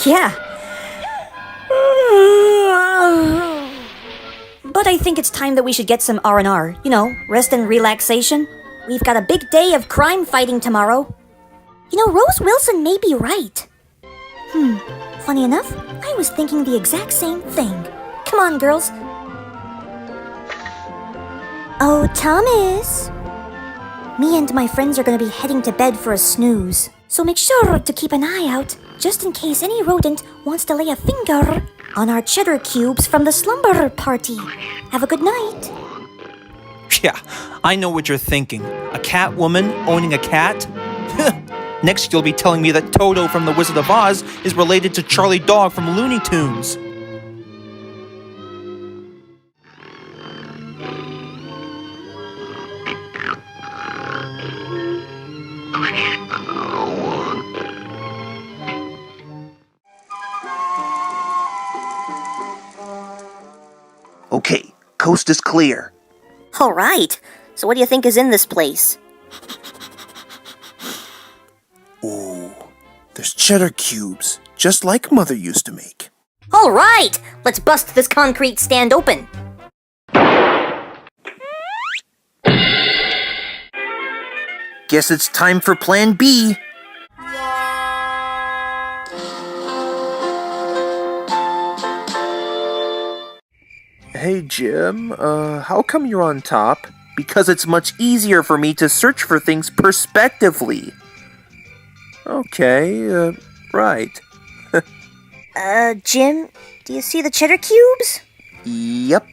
Yeah. But I think it's time that we should get some R&R. You know, rest and relaxation. We've got a big day of crime fighting tomorrow. You know, Rose Wilson may be right. Funny enough, I was thinking the exact same thing. Come on, girls. Oh, Thomas. Me and my friends are gonna be heading to bed for a snooze. So make sure to keep an eye out, just in case any rodent wants to lay a finger on our cheddar cubes from the slumber party. Have a good night. Yeah, I know what you're thinking. A cat woman owning a cat? Next you'll be telling me that Toto from The Wizard of Oz is related to Charlie Dog from Looney Tunes. Okay, coast is clear. All right. So what do you think is in this place? Ooh, there's cheddar cubes, just like Mother used to make. All right. Let's bust this concrete stand open. Guess it's time for Plan B. Hey, Jim, how come you're on top? Because it's much easier for me to search for things prospectively. Okay, right. Jim, do you see the cheddar cubes? Yep.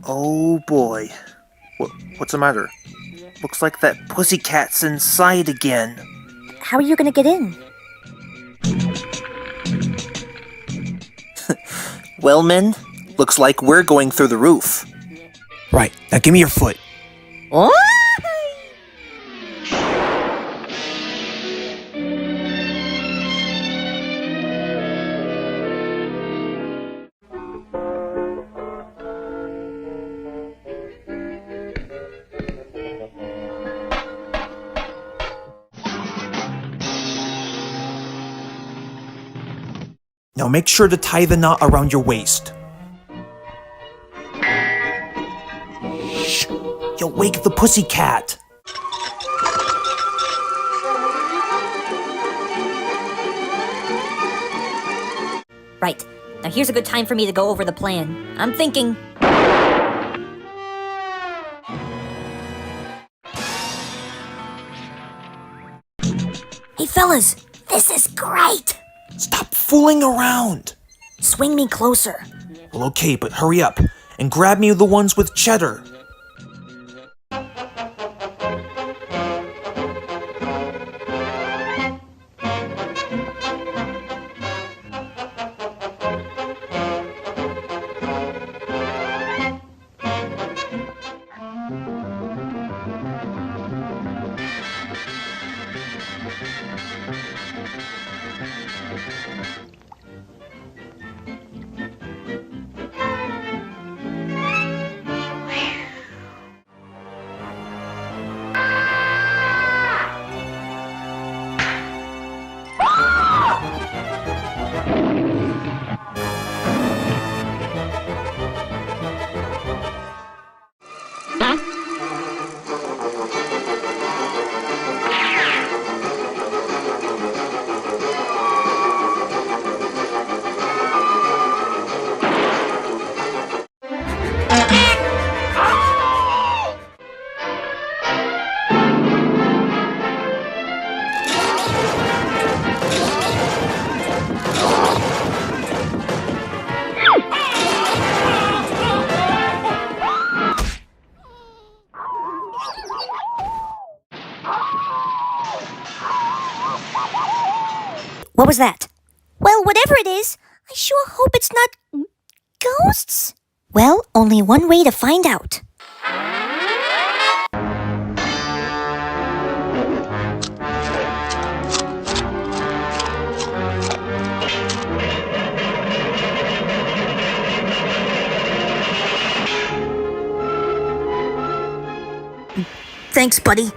Oh boy. What's the matter? Looks like that pussycat's inside again. How are you gonna get in? Well, men, looks like we're going through the roof. Right, now give me your foot. What? Now make sure to tie the knot around your waist. Shh! You'll wake the pussycat. Right. Now here's a good time for me to go over the plan. I'm thinking... Hey fellas, this is great! Stop fooling around. Swing me closer. Well, okay, but hurry up and grab me the ones with cheddar. What was that? Well, whatever it is, I sure hope it's not... ghosts? Well, only one way to find out. Thanks, buddy.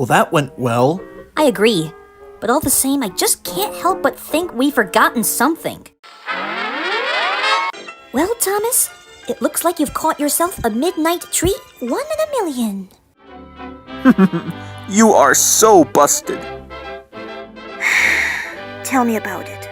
Well, that went well. I agree. But all the same, I just can't help but think we've forgotten something. Well, Thomas, it looks like you've caught yourself a midnight treat 1 in a million. You are so busted. Tell me about it.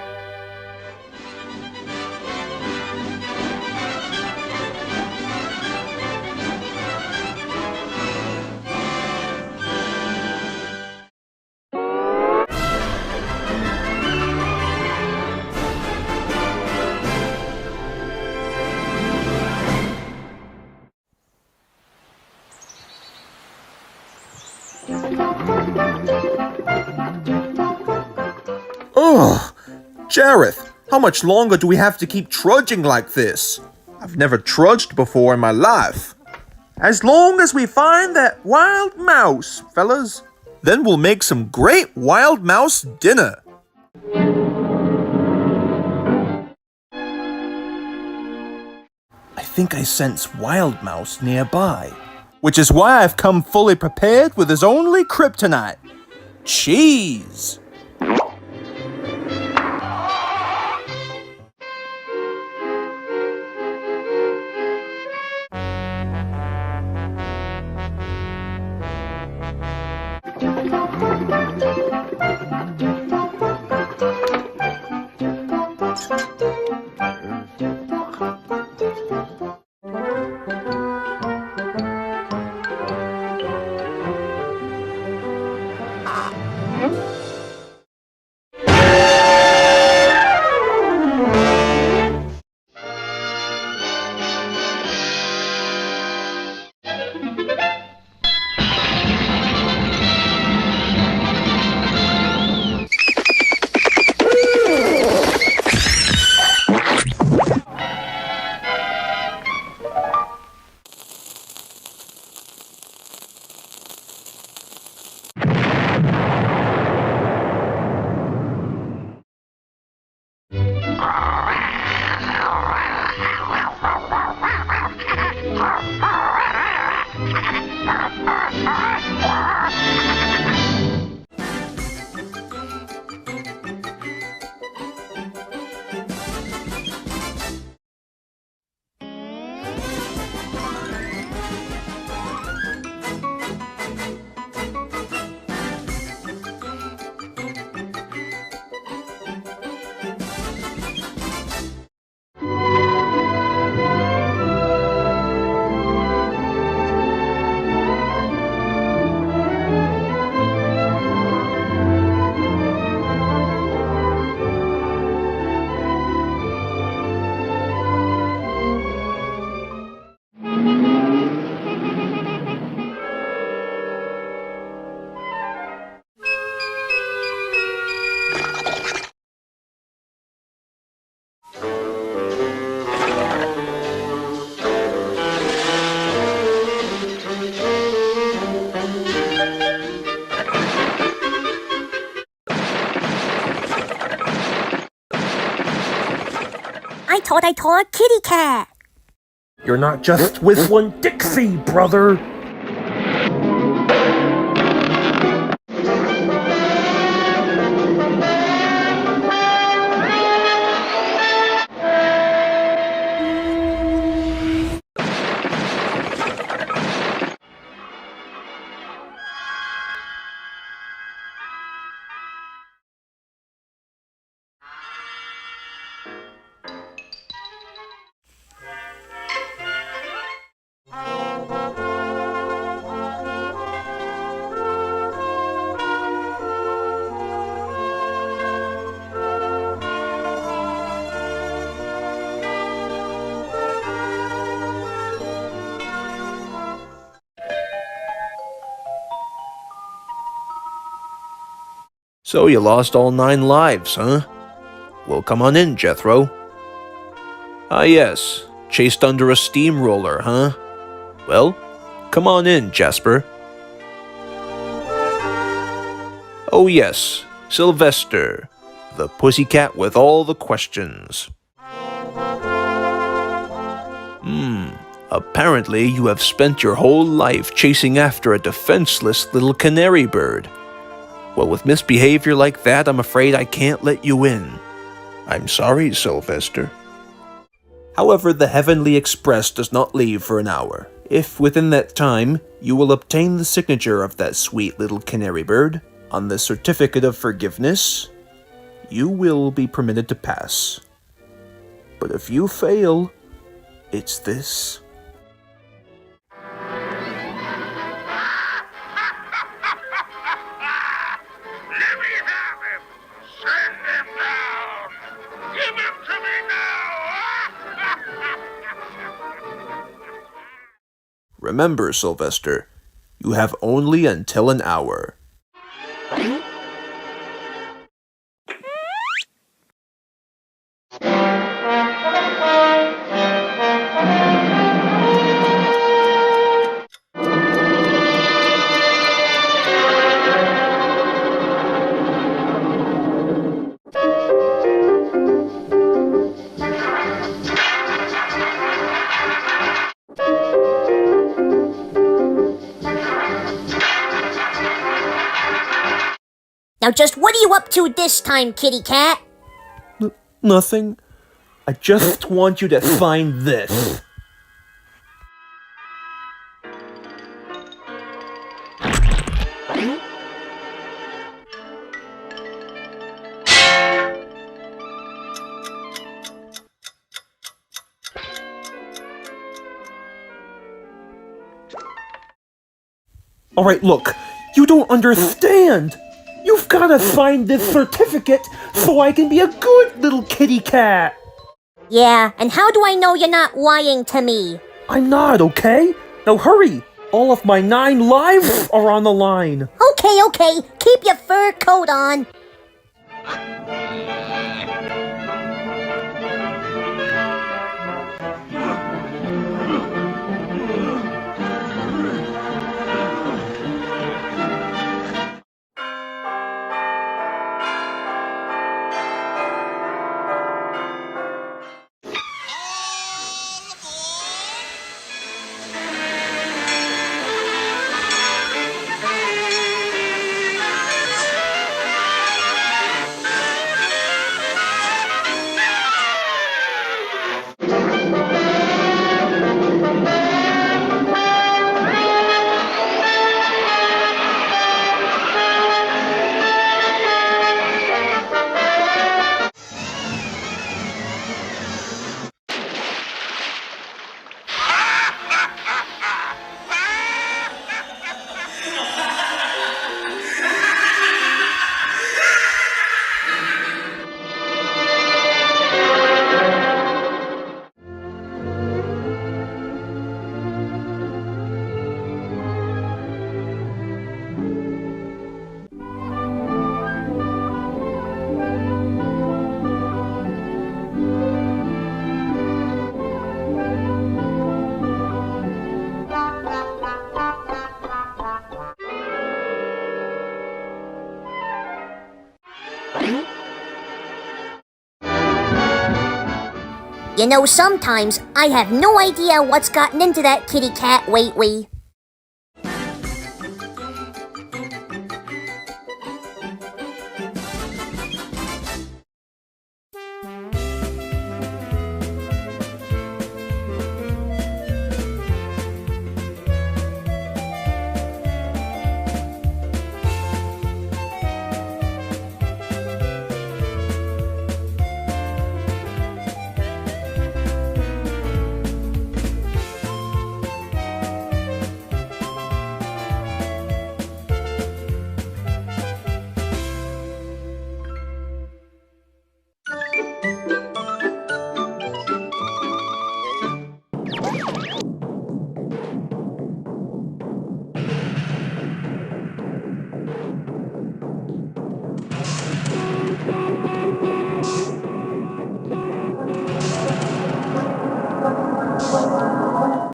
Ugh! Jareth, how much longer do we have to keep trudging like this? I've never trudged before in my life. As long as we find that wild mouse, fellas, then we'll make some great wild mouse dinner. I think I sense wild mouse nearby, which is why I've come fully prepared with his only kryptonite, cheese. I thought a kitty cat. You're not just with one Dixie, brother. So you lost all 9 lives, huh? Well, come on in, Jethro. Ah, yes. Chased under a steamroller, huh? Well, come on in, Jasper. Oh, yes. Sylvester, the pussycat with all the questions. Apparently, you have spent your whole life chasing after a defenseless little canary bird. Well, with misbehavior like that, I'm afraid I can't let you in. I'm sorry, Sylvester. However, the Heavenly Express does not leave for an hour. If within that time, you will obtain the signature of that sweet little canary bird on the certificate of forgiveness, you will be permitted to pass. But if you fail, it's this. Let me have him! Send him down! Give him to me now! Remember, Sylvester, you have only until an hour. Now just what are you up to this time, kitty cat? Nothing. I just want you to find this. Alright, look. You don't understand. You've gotta find this certificate so I can be a good little kitty cat. Yeah, and how do I know you're not lying to me? I'm not, okay? Now hurry! All of my 9 lives are on the line. Okay, keep your fur coat on. You know, sometimes I have no idea what's gotten into that kitty cat lately.